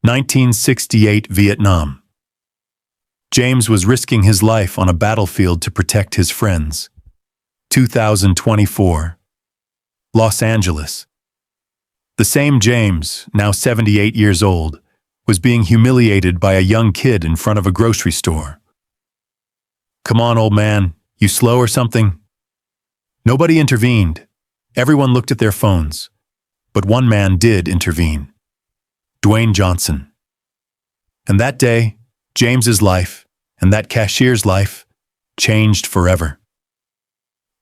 1968 Vietnam. James was risking his life on a battlefield to protect his friends. 2024. Los Angeles. The same James, now 78 years old, was being humiliated by a young kid in front of a grocery store. "Come on, old man, you slow or something?" Nobody intervened. Everyone looked at their phones. But one man did intervene. Dwayne Johnson. And that day, James's life, and that cashier's life, changed forever.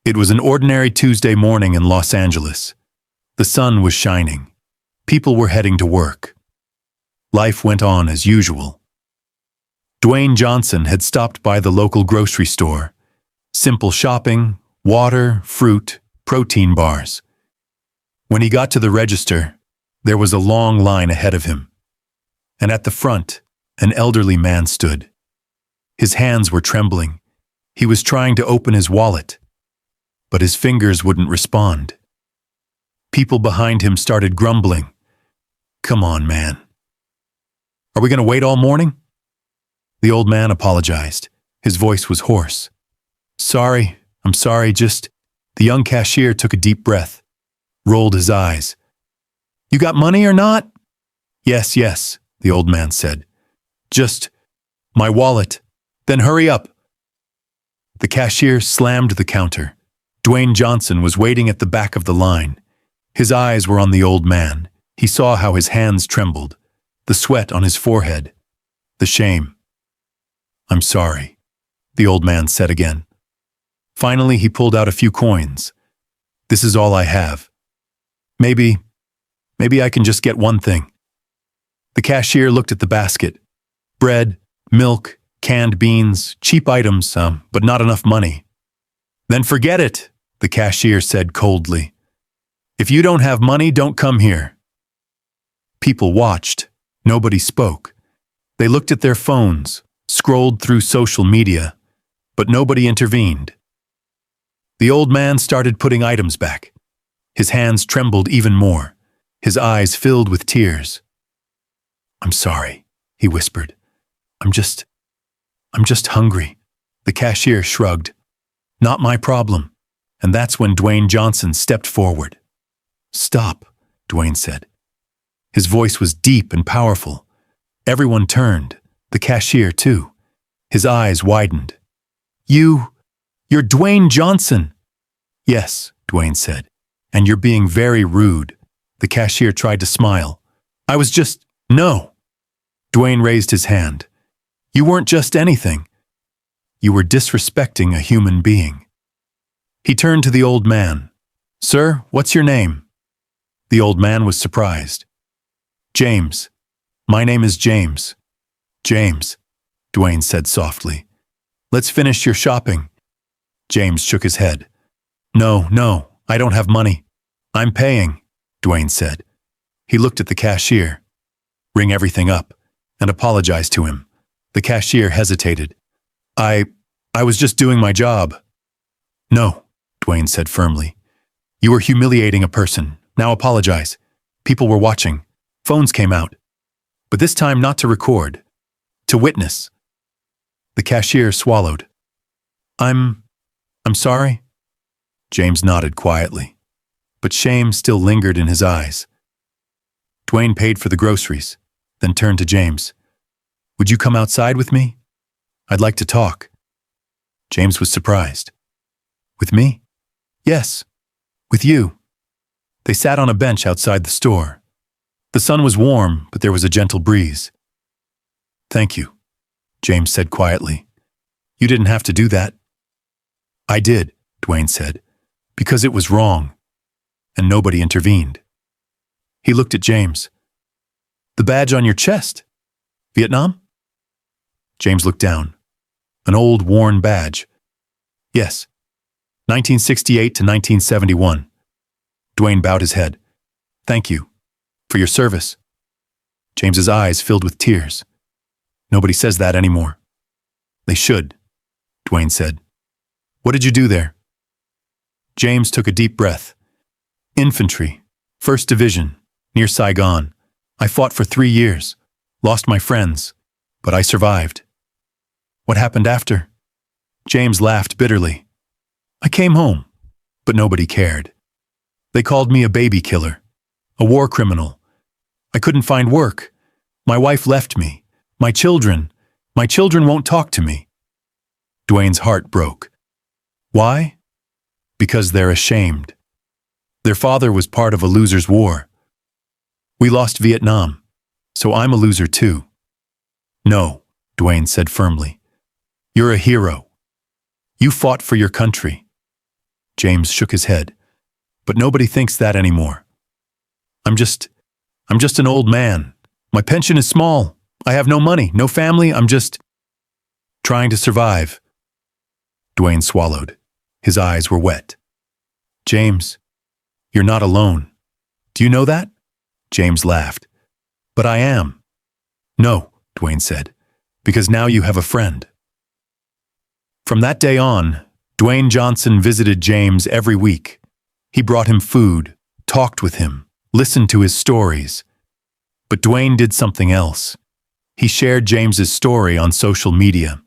It was an ordinary Tuesday morning in Los Angeles. The sun was shining. People were heading to work. Life went on as usual. Dwayne Johnson had stopped by the local grocery store. Simple shopping, water, fruit, protein bars. When he got to the register, there was a long line ahead of him. And at the front, an elderly man stood. His hands were trembling. He was trying to open his wallet, but his fingers wouldn't respond. People behind him started grumbling. "Come on, man. Are we going to wait all morning?" The old man apologized. His voice was hoarse. I'm sorry, just..." The young cashier took a deep breath, rolled his eyes. "You got money or not?" Yes, the old man said. "Just my wallet. Then hurry up." The cashier slammed the counter. Dwayne Johnson was waiting at the back of the line. His eyes were on the old man. He saw how his hands trembled, the sweat on his forehead, the shame. "I'm sorry," the old man said again. Finally, he pulled out a few coins. "This is all I have. Maybe I can just get one thing." The cashier looked at the basket. Bread, milk, canned beans, cheap items, but not enough money. "Then forget it," the cashier said coldly. "If you don't have money, don't come here." People watched. Nobody spoke. They looked at their phones, scrolled through social media, but nobody intervened. The old man started putting items back. His hands trembled even more. His eyes filled with tears. "I'm sorry," he whispered. I'm just hungry." The cashier shrugged. "Not my problem." And that's when Dwayne Johnson stepped forward. "Stop," Dwayne said. His voice was deep and powerful. Everyone turned, the cashier too. His eyes widened. You're Dwayne Johnson." "Yes," Dwayne said. "And you're being very rude." The cashier tried to smile. No." Dwayne raised his hand. "You weren't just anything. You were disrespecting a human being." He turned to the old man. "Sir, what's your name?" The old man was surprised. "James. My name is James." "James," Dwayne said softly. "Let's finish your shopping." James shook his head. No, I don't have money." "I'm paying," Dwayne said. He looked at the cashier. "Ring everything up," and apologized to him. The cashier hesitated. I was just doing my job." "No," Dwayne said firmly. "You were humiliating a person. Now apologize. People were watching. Phones came out. But this time not to record. To witness." The cashier swallowed. I'm sorry." James nodded quietly, but shame still lingered in his eyes. Dwayne paid for the groceries, then turned to James. "Would you come outside with me? I'd like to talk." James was surprised. "With me?" "Yes, with you." They sat on a bench outside the store. The sun was warm, but there was a gentle breeze. "Thank you," James said quietly. "You didn't have to do that." "I did," Dwayne said, "because it was wrong." And nobody intervened. He looked at James. "The badge on your chest. Vietnam?" James looked down. An old, worn badge. "Yes. 1968 to 1971. Dwayne bowed his head. "Thank you. For your service." James's eyes filled with tears. "Nobody says that anymore." "They should," Dwayne said. "What did you do there?" James took a deep breath. "Infantry, 1st Division, near Saigon. I fought for 3 years. lost my friends, but I survived. What happened after? James laughed bitterly. I came home, but nobody cared. They called me a baby killer, a war criminal. I couldn't find work. My wife left me. My children won't talk to me. Dwayne's heart broke. Why? Because they're ashamed. Their father was part of a loser's war. We lost Vietnam, so I'm a loser too. No, Dwayne said firmly. You're a hero. You fought for your country. James shook his head. But nobody thinks that anymore. I'm just an old man. My pension is small. I have no money, no family. I'm just trying to survive. Dwayne swallowed. His eyes were wet. James, you're not alone. Do you know that? James laughed. But I am. No, Dwayne said, because now you have a friend. From that day on, Dwayne Johnson visited James every week. He brought him food, talked with him, listened to his stories. But Dwayne did something else. He shared James's story on social media.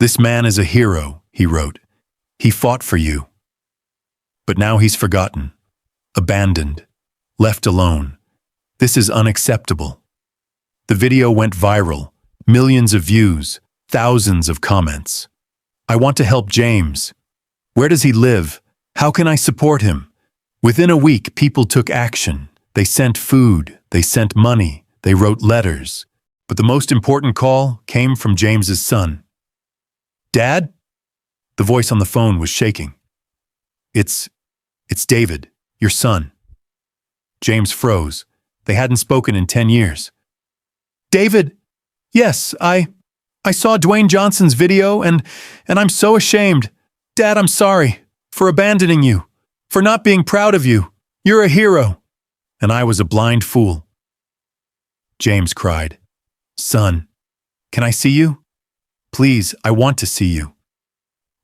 This man is a hero, he wrote. He fought for you. But now he's forgotten, abandoned, left alone. This is unacceptable. The video went viral, millions of views, thousands of comments. I want to help James. Where does he live? How can I support him? Within a week, people took action. They sent food, they sent money, they wrote letters. But the most important call came from James's son. Dad? The voice on the phone was shaking. It's David, your son. James froze. They hadn't spoken in 10 years. David, yes, I saw Dwayne Johnson's video and I'm so ashamed. Dad, I'm sorry for abandoning you, for not being proud of you. You're a hero. And I was a blind fool. James cried. Son, can I see you? Please, I want to see you.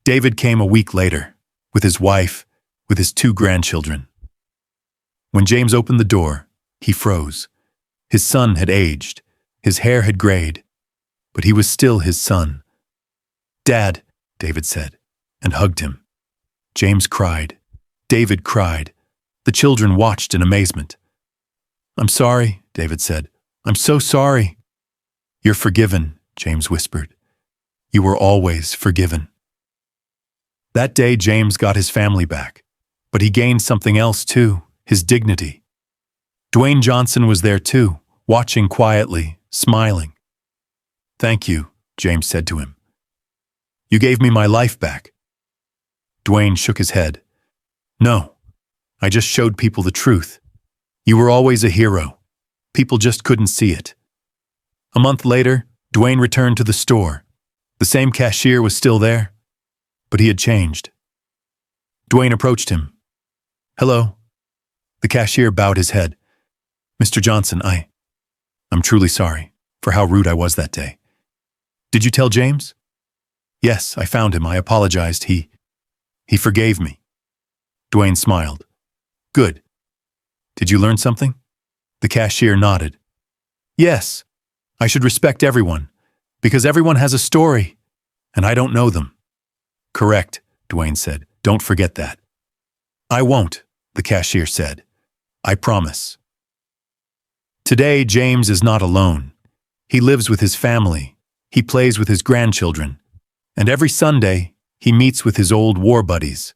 David came a week later, with his wife, with his 2 grandchildren. When James opened the door, he froze. His son had aged, his hair had grayed, but he was still his son. Dad, David said, and hugged him. James cried. David cried. The children watched in amazement. I'm sorry, David said. I'm so sorry. You're forgiven, James whispered. You were always forgiven. That day, James got his family back, but he gained something else too, his dignity. Dwayne Johnson was there too, watching quietly, smiling. Thank you, James said to him. You gave me my life back. Dwayne shook his head. No, I just showed people the truth. You were always a hero. People just couldn't see it. A month later, Dwayne returned to the store. The same cashier was still there, but he had changed. Dwayne approached him. Hello. The cashier bowed his head. Mr. Johnson, I'm truly sorry for how rude I was that day. Did you tell James? Yes, I found him. I apologized. He forgave me. Dwayne smiled. Good. Did you learn something? The cashier nodded. Yes, I should respect everyone, because everyone has a story, and I don't know them. Correct, Dwayne said. Don't forget that. I won't, the cashier said. I promise. Today, James is not alone. He lives with his family. He plays with his grandchildren. And every Sunday, he meets with his old war buddies.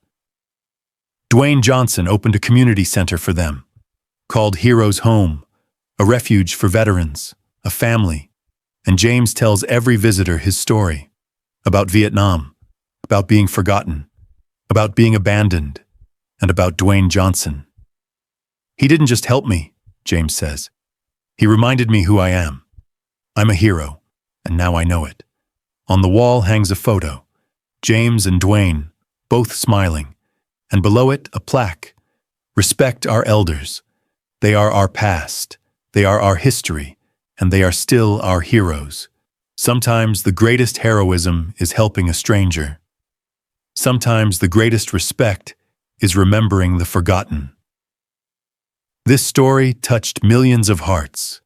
Dwayne Johnson opened a community center for them, called Heroes Home, a refuge for veterans, a family. And James tells every visitor his story about Vietnam, about being forgotten, about being abandoned, and about Dwayne Johnson. He didn't just help me, James says. He reminded me who I am. I'm a hero, and now I know it. On the wall hangs a photo, James and Dwayne, both smiling, and below it a plaque. Respect our elders. They are our past, they are our history, and they are still our heroes. Sometimes the greatest heroism is helping a stranger. Sometimes the greatest respect is remembering the forgotten. This story touched millions of hearts.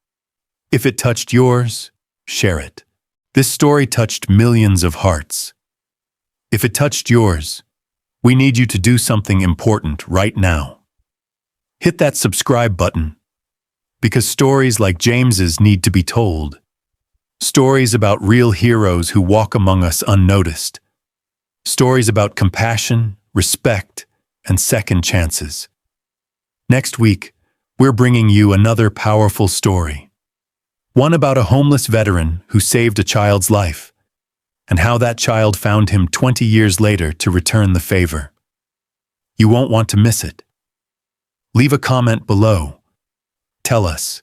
If it touched yours, share it. This story touched millions of hearts. If it touched yours, we need you to do something important right now. Hit that subscribe button, because stories like James's need to be told. Stories about real heroes who walk among us unnoticed. Stories about compassion, respect, and second chances. Next week, we're bringing you another powerful story. One about a homeless veteran who saved a child's life, and how that child found him 20 years later to return the favor. You won't want to miss it. Leave a comment below. Tell us,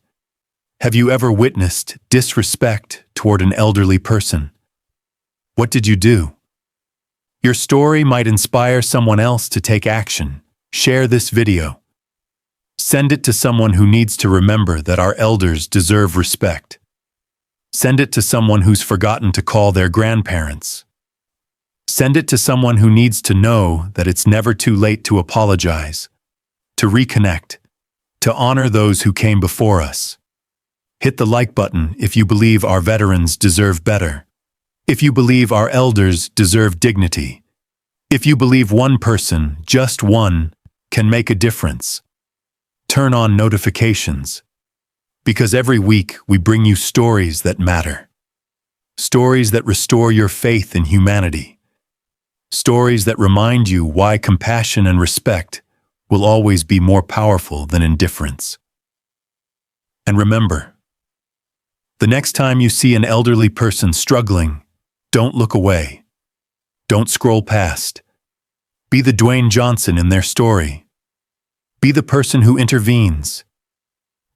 have you ever witnessed disrespect toward an elderly person? What did you do? Your story might inspire someone else to take action. Share this video. Send it to someone who needs to remember that our elders deserve respect. Send it to someone who's forgotten to call their grandparents. Send it to someone who needs to know that it's never too late to apologize, to reconnect, to honor those who came before us. Hit the like button if you believe our veterans deserve better. If you believe our elders deserve dignity. If you believe one person, just one, can make a difference. Turn on notifications, because every week we bring you stories that matter. Stories that restore your faith in humanity. Stories that remind you why compassion and respect will always be more powerful than indifference. And remember, the next time you see an elderly person struggling, don't look away. Don't scroll past. Be the Dwayne Johnson in their story. Be the person who intervenes.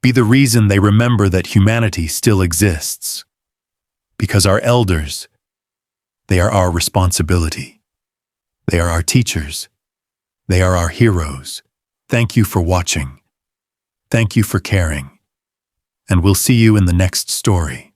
Be the reason they remember that humanity still exists. Because our elders, they are our responsibility. They are our teachers. They are our heroes. Thank you for watching. Thank you for caring. And we'll see you in the next story.